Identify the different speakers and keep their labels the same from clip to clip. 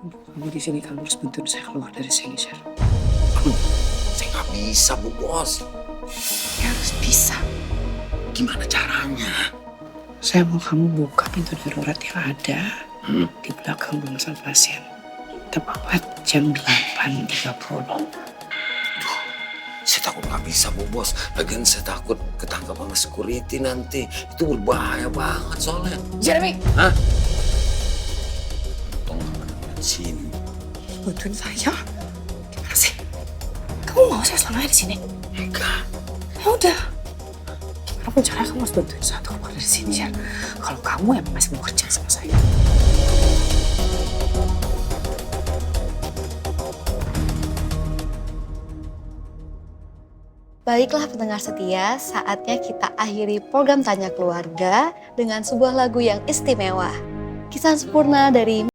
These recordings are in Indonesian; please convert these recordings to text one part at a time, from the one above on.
Speaker 1: Kamu di sini, kamu harus bantuin saya keluar dari sini, Sher.
Speaker 2: Saya nggak bisa, Bu Bos.
Speaker 1: Ya harus bisa.
Speaker 2: Gimana caranya?
Speaker 1: Saya mau kamu buka pintu darurat yang ada di belakang bangsal pasien. Tepat jam 8.30.
Speaker 2: Saya takut nggak bisa, Bu Bos. Lagian saya takut ketangkap sama security nanti. Itu berbahaya banget soalnya.
Speaker 1: Jeremy!
Speaker 2: Hah? Untung nggak ada di sini.
Speaker 1: Bantuin saya. Gimana sih? Kamu mau saya selamanya di sini?
Speaker 2: Enggak.
Speaker 1: Ya udah. Gimana pun caranya kamu harus bantuin saya untuk keluar dari sini, Sher. Kalau kamu yang masih mau kerja sama saya.
Speaker 3: Baiklah pendengar setia, saatnya kita akhiri program Tanya Keluarga dengan sebuah lagu yang istimewa. Kisah sempurna dari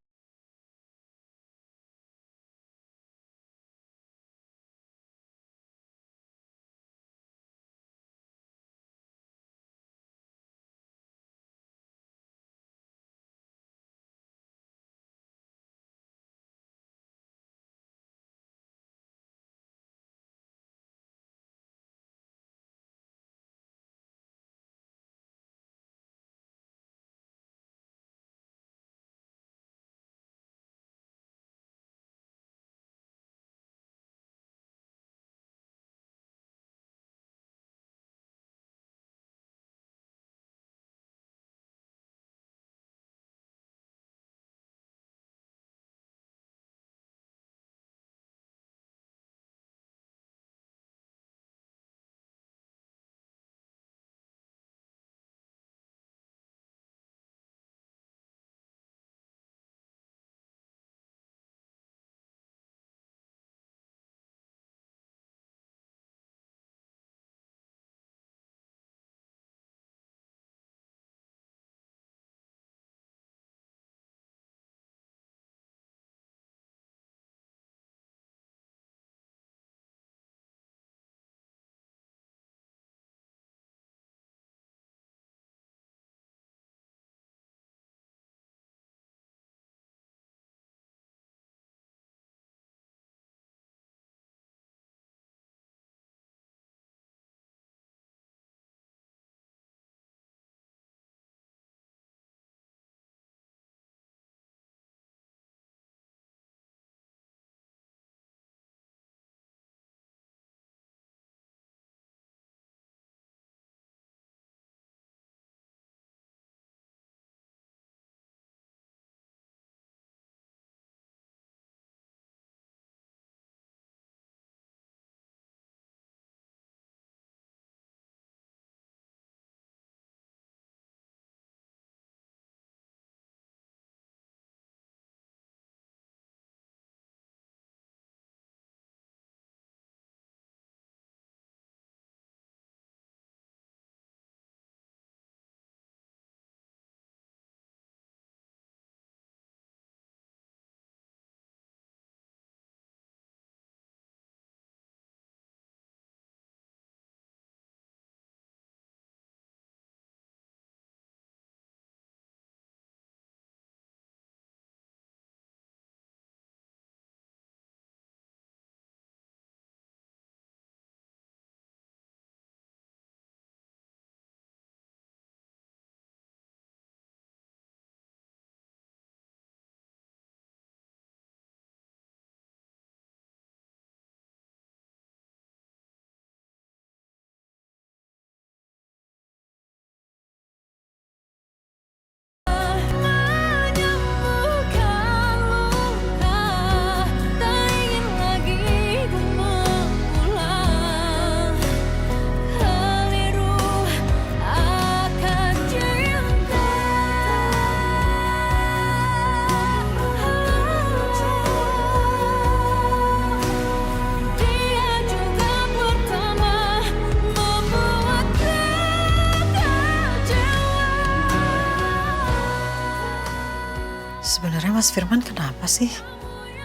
Speaker 4: Sebenarnya Mas Firman kenapa sih?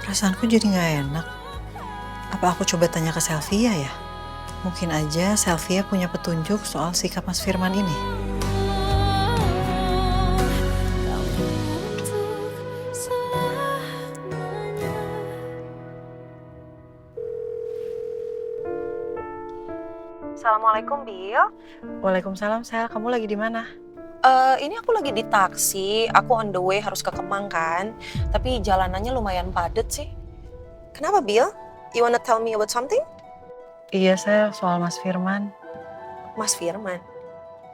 Speaker 4: Perasaanku jadi nggak enak. Apa aku coba tanya ke Selvia ya? Mungkin aja Selvia punya petunjuk soal sikap Mas Firman ini.
Speaker 5: Assalamualaikum, Bill.
Speaker 4: Waalaikumsalam, Sel. Kamu lagi di mana?
Speaker 5: Ini aku lagi di taksi. Aku on the way harus ke Kemang kan. Tapi jalanannya lumayan padat sih. Kenapa, Bill? You wanna tell me about something?
Speaker 4: Iya, Sel. Soal Mas Firman.
Speaker 5: Mas Firman?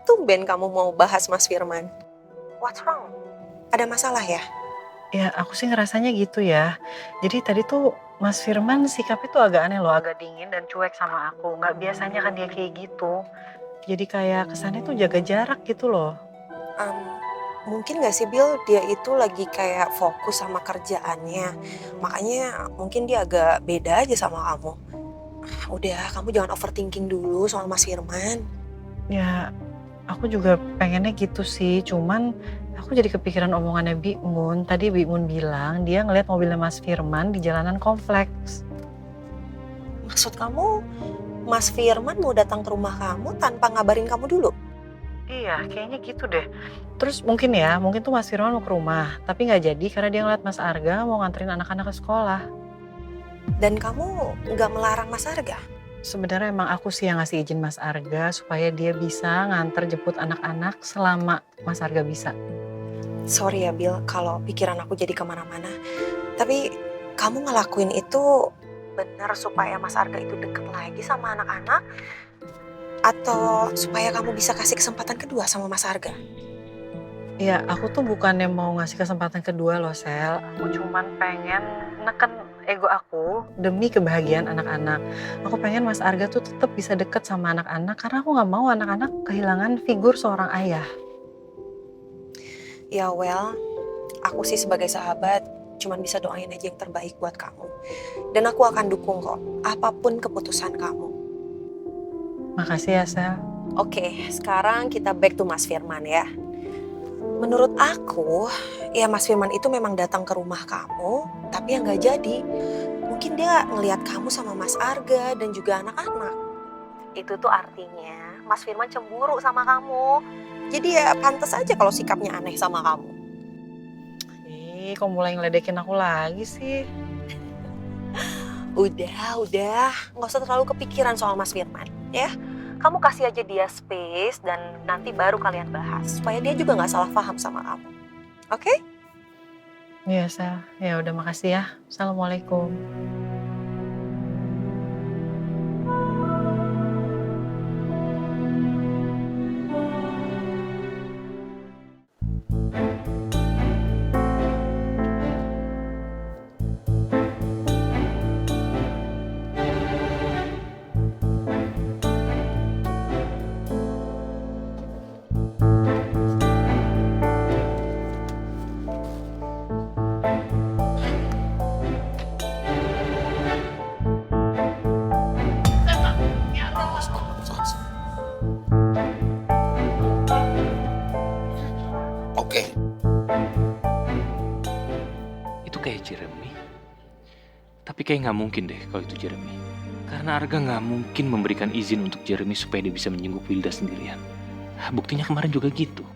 Speaker 5: Tumben kamu mau bahas Mas Firman. What's wrong? Ada masalah ya?
Speaker 4: Ya, aku sih ngerasanya gitu ya. Jadi tadi tuh Mas Firman sikapnya tuh agak aneh loh. Agak dingin dan cuek sama aku. Nggak biasanya kan dia kayak gitu. Jadi kayak kesannya tuh jaga jarak gitu loh.
Speaker 5: Mungkin gak sih, Bill, dia itu lagi kayak fokus sama kerjaannya. Makanya mungkin dia agak beda aja sama kamu. Udah, kamu jangan overthinking dulu soal Mas Firman.
Speaker 4: Ya, aku juga pengennya gitu sih. Cuman aku jadi kepikiran omongannya Bi Mun. Tadi Bi Mun bilang dia ngeliat mobilnya Mas Firman di jalanan kompleks.
Speaker 5: Maksud kamu, Mas Firman mau datang ke rumah kamu tanpa ngabarin kamu dulu?
Speaker 4: Iya, kayaknya gitu deh. Terus mungkin tuh Mas Firman mau ke rumah. Tapi nggak jadi karena dia ngeliat Mas Arga mau nganterin anak-anak ke sekolah.
Speaker 5: Dan kamu nggak melarang Mas Arga?
Speaker 4: Sebenarnya emang aku sih yang ngasih izin Mas Arga supaya dia bisa nganter jemput anak-anak selama Mas Arga bisa.
Speaker 5: Sorry ya, Bill, kalau pikiran aku jadi kemana-mana. Tapi kamu ngelakuin itu benar supaya Mas Arga itu deket lagi sama anak-anak? Atau supaya kamu bisa kasih kesempatan kedua sama Mas Arga?
Speaker 4: Ya, aku tuh bukannya mau ngasih kesempatan kedua loh, Sel. Aku cuman pengen neken ego aku demi kebahagiaan anak-anak. Aku pengen Mas Arga tuh tetap bisa deket sama anak-anak karena aku nggak mau anak-anak kehilangan figur seorang ayah.
Speaker 5: Ya well, aku sih sebagai sahabat cuman bisa doain aja yang terbaik buat kamu. Dan aku akan dukung kok, apapun keputusan kamu.
Speaker 4: Makasih ya, Sel.
Speaker 5: Oke, sekarang kita back to Mas Firman ya. Menurut aku, ya Mas Firman itu memang datang ke rumah kamu, tapi yang gak jadi. Mungkin dia ngelihat kamu sama Mas Arga dan juga anak-anak. Itu tuh artinya Mas Firman cemburu sama kamu. Jadi ya pantas aja kalau sikapnya aneh sama kamu.
Speaker 4: Ih, kok mulai ngeledekin aku lagi sih?
Speaker 5: Udah, nggak usah terlalu kepikiran soal Mas Firman, ya. Kamu kasih aja dia space dan nanti baru kalian bahas. Supaya dia juga nggak salah paham sama kamu. Oke?
Speaker 4: Iya, Sel. Ya udah makasih ya. Assalamualaikum.
Speaker 2: Oke.
Speaker 6: Itu kayak Jeremy. Tapi kayak nggak mungkin deh kalau itu Jeremy. Karena Arga nggak mungkin memberikan izin untuk Jeremy supaya dia bisa menjenguk Wilda sendirian. Buktinya kemarin juga gitu.